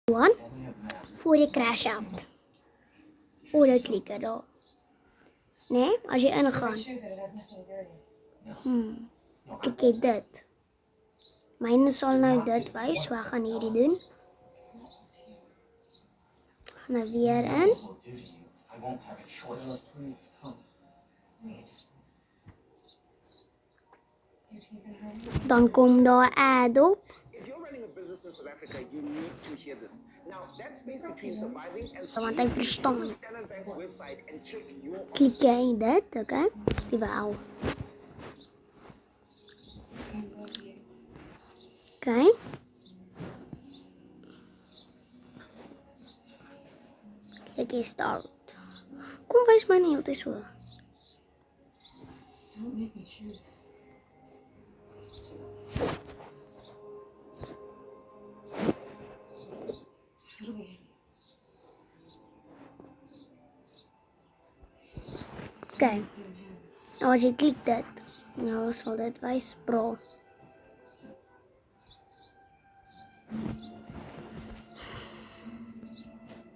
One, voor je crash out. Auto klikken daar. Nee, as jy ingaan. Klik jy dit. Myne sal nou dit wys, so ek gaan hierdie doen. Gaan nou weer in. Dan kom daar ad op. Want hy verstaan. Klik jy dit, oké? Jawel. Oké. Klik jy start. Kom wys my nie altyd so. Don't make me choose. Oké. Nou as jy klik dit, nou sal dit wys bra.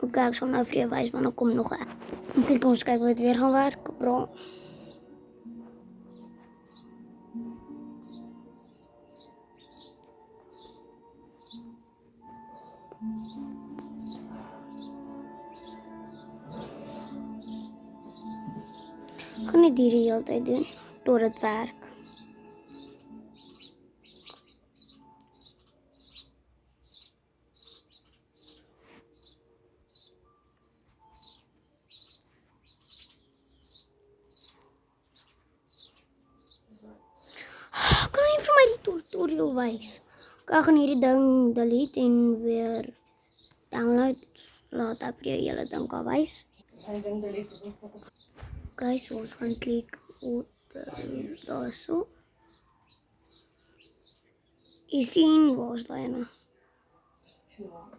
Oké, ek sal nou vir jou wys wanneer kom nog 'n. Klik ons kyk of dit weer gaan werk, bra. Ek gaan net hierdie hele tyd doen tot dit werk. Kan jy vir my die tutorial wys? Ek gaan hierdie ding delete en weer download. Laat ek vir jou hele ding kan wys. Oké, so ons gaan klik op daar so. Jy sien, waar is daai ene? It's too long.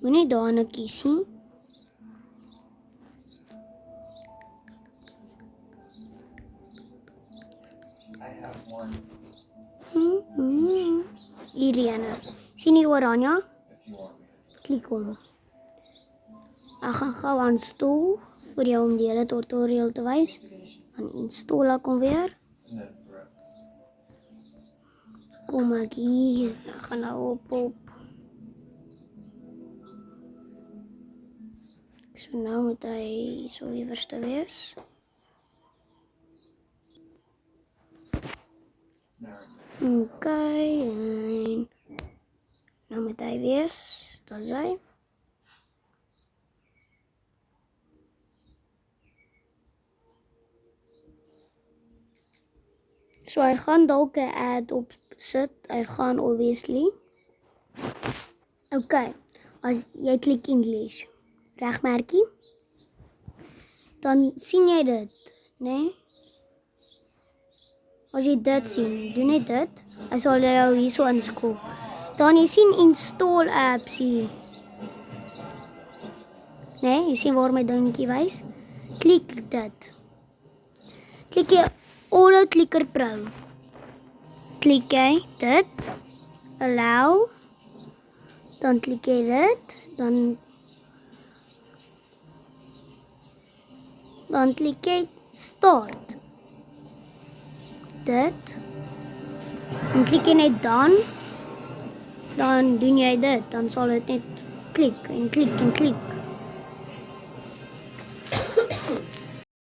Moenie daarna kies nie. I have one Hierdie ene. Sien die oranje? if you want me. Klik hom. Ek gaan gou aanstoel vir jou om die hele tutorial te wys. Dan install ek hom weer. And then correct. Kom ek hier. Ek gaan nou op. So nou moet hy so iewers te wees. Oké, en nou moet hy wees. Dat is hy. So hy gaan dalk 'n ad opsit. Hy gaan obviously. Oké, as jy klik English, regmerkie, dan sien jy dit, né? As jy dit sien, doen net dit. Hy sal jou hierso inskop. Dan jy sien install apps hier. Né, jy sien waar my dingetjie wys? Klik dit. Klik jy Auto Clicker Pro. Klik jy dit. Allow. Dan klik jy dit. Dan klik jy start. Dit. Dan klik jy net dan doen jy dit. Dan sal dit net klik en klik en klik.